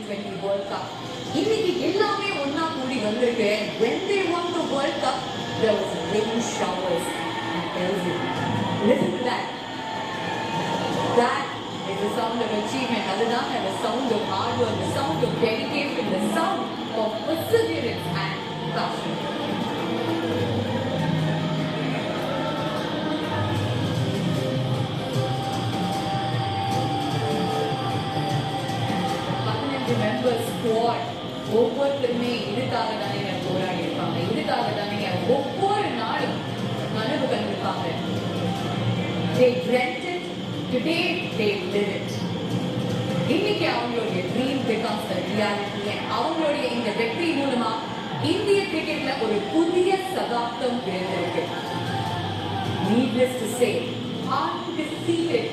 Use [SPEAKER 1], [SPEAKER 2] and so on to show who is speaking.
[SPEAKER 1] T20 World Cup. இன்னைக்கு எல்லாமே ஒண்ணா கூடி வந்திருக்கு. When they won the World Cup, there was rain showers and everything. Listen to that. That is the sound of achievement. அதுதான் the sound of hard work, the sound of dedication, the sound of perseverance and passion. Members squad ஒவ்வொருத்தருமே இதுக்காக தானே போராடி இருப்பாங்க, இதுக்காக தானே ஒவ்வொரு நாளும் கனவு கண்டிருப்பாங்க. They dreamt it, today they live it. இன்னைக்கு அவங்களுடைய ட்ரீம் becomes a reality. அவங்களுடைய இந்த வெற்றி மூலமா இந்திய கிரிக்கெட்ல ஒரு புதிய சகாப்தம் பிறந்திருக்கு. Needless to say, undefeated,